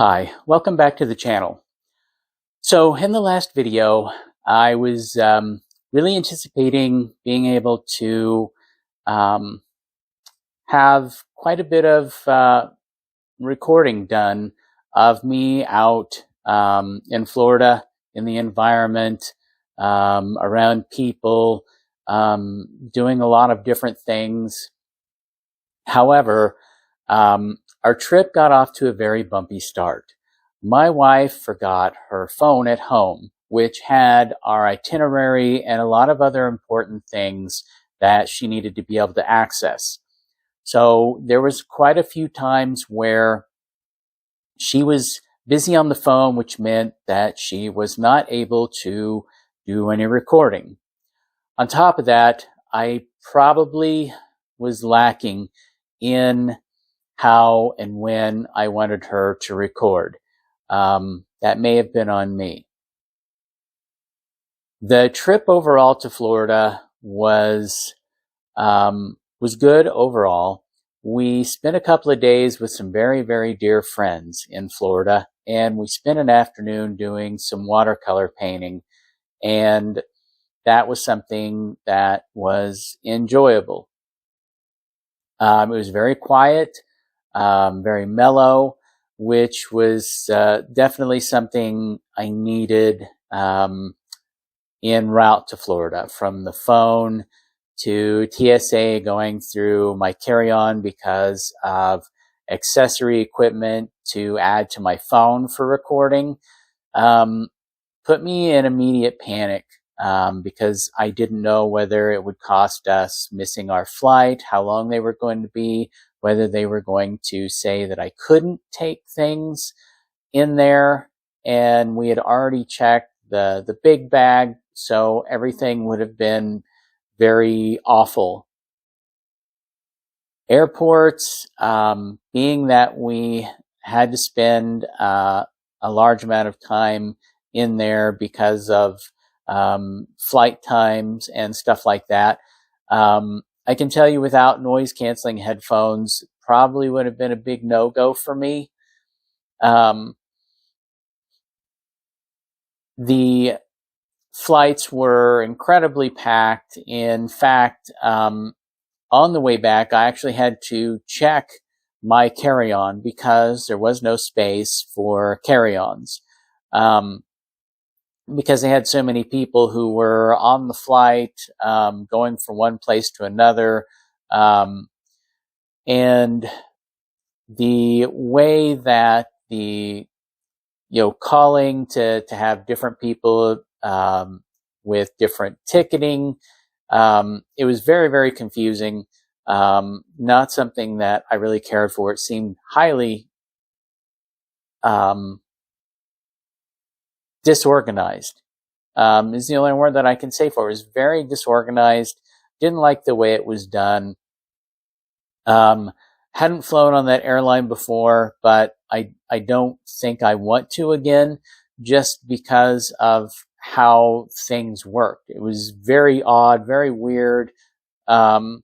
Hi, welcome back to the channel. So in the last video, I was really anticipating being able to um, have quite a bit of recording done of me out in Florida, in the environment, around people, doing a lot of different things. However, our trip got off to a very bumpy start. My wife forgot her phone at home, which had our itinerary and a lot of other important things that she needed to be able to access. So there was quite a few times where she was busy on the phone, which meant that she was not able to do any recording. On top of that, I probably was lacking in how and when I wanted her to record. That may have been on me. The trip overall to Florida was good overall. We spent a couple of days with some very, very dear friends in Florida, and we spent an afternoon doing some watercolor painting, and that was something that was enjoyable. It was very quiet, very mellow, which was definitely something I needed en route to Florida. From the phone to TSA, going through my carry-on because of accessory equipment to add to my phone for recording, put me in immediate panic. Because I didn't know whether it would cost us missing our flight, how long they were going to be, whether they were going to say that I couldn't take things in there. And we had already checked the big bag, so everything would have been very awful. Airports, being that we had to spend a large amount of time in there because of flight times and stuff like that. I can tell you without noise canceling headphones, probably would have been a big no-go for me. The flights were incredibly packed. In fact, on the way back, I actually had to check my carry-on because there was no space for carry-ons. Because they had so many people who were on the flight, going from one place to another. And the way that calling to have different people, with different ticketing, it was very, very confusing. Not something that I really cared for. It seemed highly, disorganized, is the only word that I can say for it. It was very disorganized. Didn't like the way it was done. Hadn't flown on that airline before, but I don't think I want to again, just because of how things worked. It was very odd, very weird. I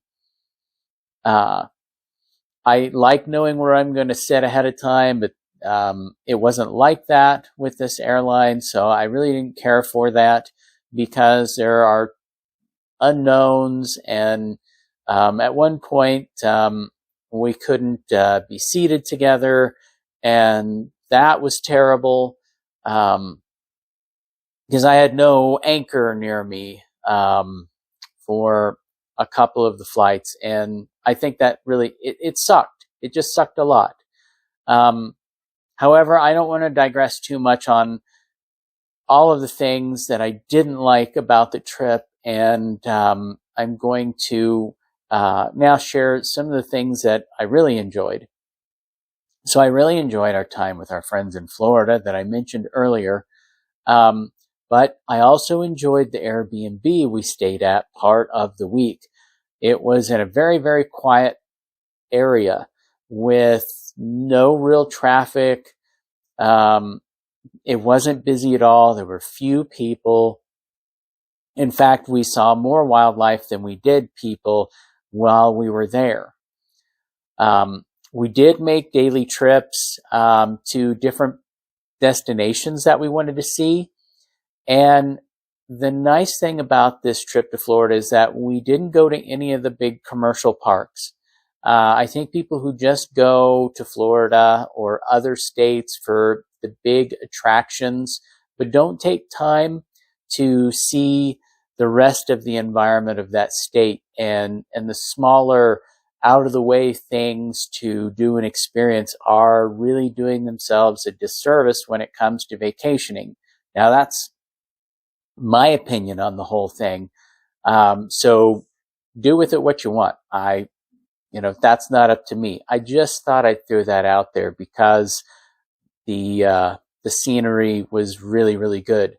like knowing where I'm going to sit ahead of time, but it wasn't like that with this airline, so I really didn't care for that because there are unknowns, and at one point we couldn't be seated together, and that was terrible because I had no anchor near me for a couple of the flights, and I think that really, it sucked. It just sucked a lot. However, I don't want to digress too much on all of the things that I didn't like about the trip, and I'm going to now share some of the things that I really enjoyed. So I really enjoyed our time with our friends in Florida that I mentioned earlier, but I also enjoyed the Airbnb we stayed at part of the week. It was in a very, very quiet area with no real traffic. It wasn't busy at all. There were few people. In fact, we saw more wildlife than we did people while we were there. We did make daily trips to different destinations that we wanted to see. And the nice thing about this trip to Florida is that we didn't go to any of the big commercial parks. I think people who just go to Florida or other states for the big attractions, but don't take time to see the rest of the environment of that state and the smaller out of the way things to do and experience are really doing themselves a disservice when it comes to vacationing. Now that's my opinion on the whole thing. So do with it what you want. That's not up to me. I just thought I'd throw that out there because the scenery was really, really good.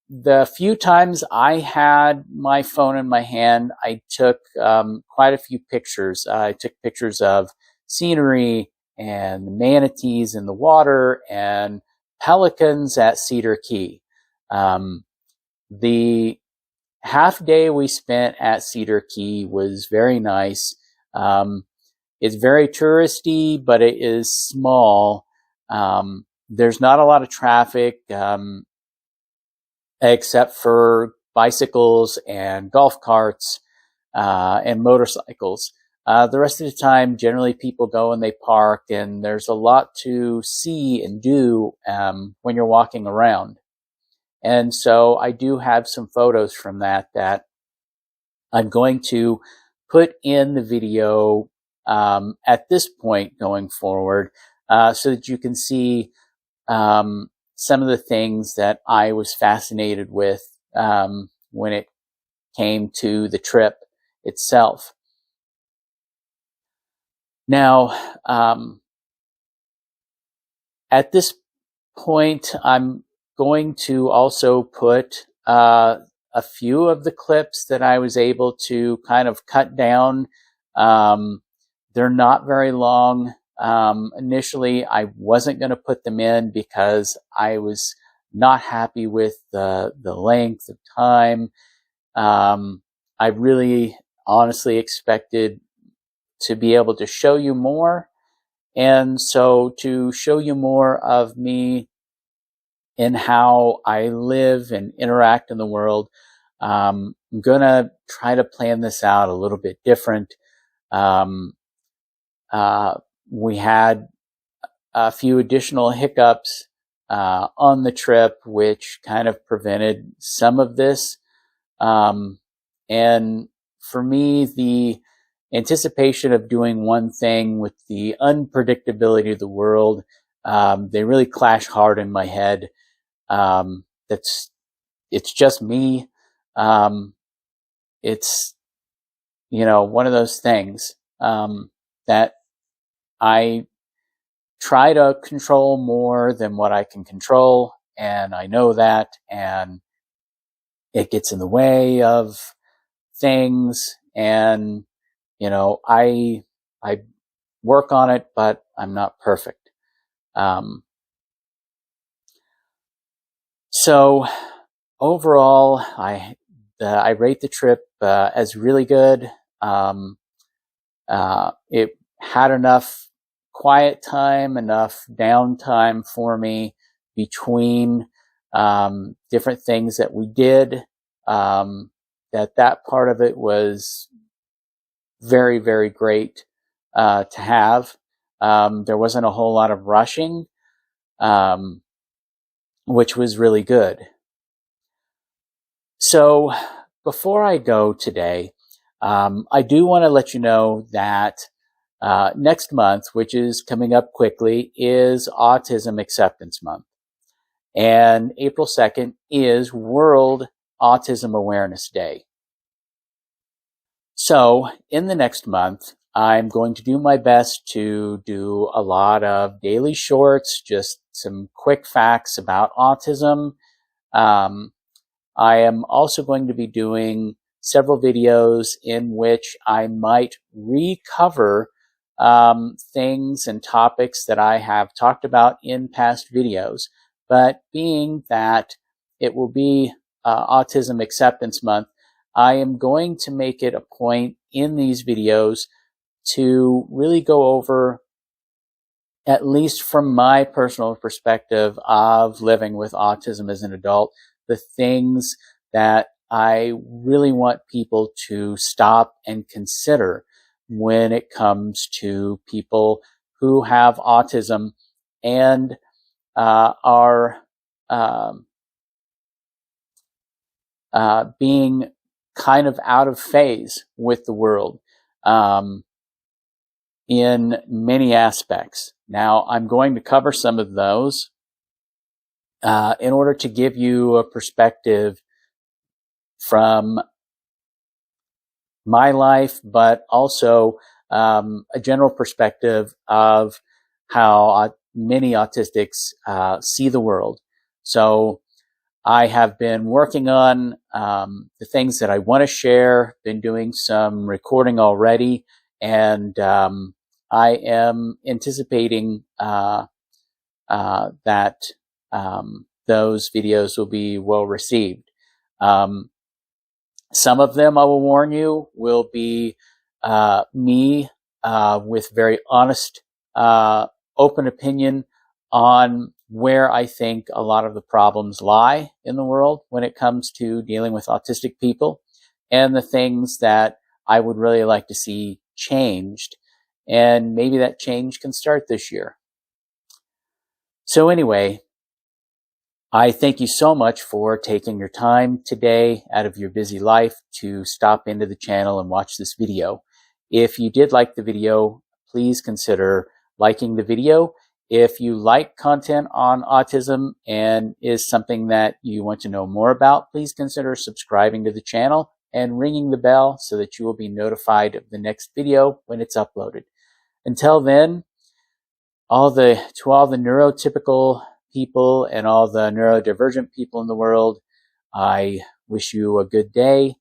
The few times I had my phone in my hand, I took quite a few pictures. I took pictures of scenery and manatees in the water and pelicans at Cedar Key. The half day we spent at Cedar Key was very nice. It's very touristy, but it is small. There's not a lot of traffic, except for bicycles and golf carts, and motorcycles. The rest of the time, generally people go and they park, and there's a lot to see and do, when you're walking around. And so I do have some photos from that I'm going to put in the video at this point going forward, so that you can see some of the things that I was fascinated with when it came to the trip itself. Now, at this point, I'm going to also put a few of the clips that I was able to kind of cut down. They're not very long. Initially, I wasn't going to put them in because I was not happy with the length of time. I really honestly expected to be able to show you more. And so to show you more of me and how I live and interact in the world, I'm going to try to plan this out a little bit different. We had a few additional hiccups on the trip, which kind of prevented some of this. And for me, the anticipation of doing one thing with the unpredictability of the world, they really clash hard in my head. It's just me. It's, one of those things, that I try to control more than what I can control. And I know that, and it gets in the way of things. And, I work on it, but I'm not perfect. So overall, I rate the trip as really good. It had enough quiet time, enough downtime for me between different things that we did. That part of it was very, very great to have. There wasn't a whole lot of rushing, which was really good. So before I go today, I do want to let you know that next month, which is coming up quickly, is Autism Acceptance Month. And April 2nd is World Autism Awareness Day. So in the next month, I'm going to do my best to do a lot of daily shorts, just some quick facts about autism. I am also going to be doing several videos in which I might recover things and topics that I have talked about in past videos. But being that it will be Autism Acceptance Month, I am going to make it a point in these videos to really go over, at least from my personal perspective of living with autism as an adult, the things that I really want people to stop and consider when it comes to people who have autism and are being kind of out of phase with the world in many aspects. Now, I'm going to cover some of those in order to give you a perspective from my life, but also a general perspective of how many autistics see the world. So I have been working on the things that I want to share, been doing some recording already, and I am anticipating that those videos will be well received. Some of them, I will warn you, will be me with very honest, open opinion on where I think a lot of the problems lie in the world when it comes to dealing with autistic people, and the things that I would really like to see changed. And maybe that change can start this year. So anyway, I thank you so much for taking your time today out of your busy life to stop into the channel and watch this video. If you did like the video, please consider liking the video. If you like content on autism and is something that you want to know more about, please consider subscribing to the channel and ringing the bell so that you will be notified of the next video when it's uploaded. Until then, to all the neurotypical people and all the neurodivergent people in the world, I wish you a good day,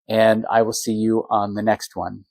and I will see you on the next one.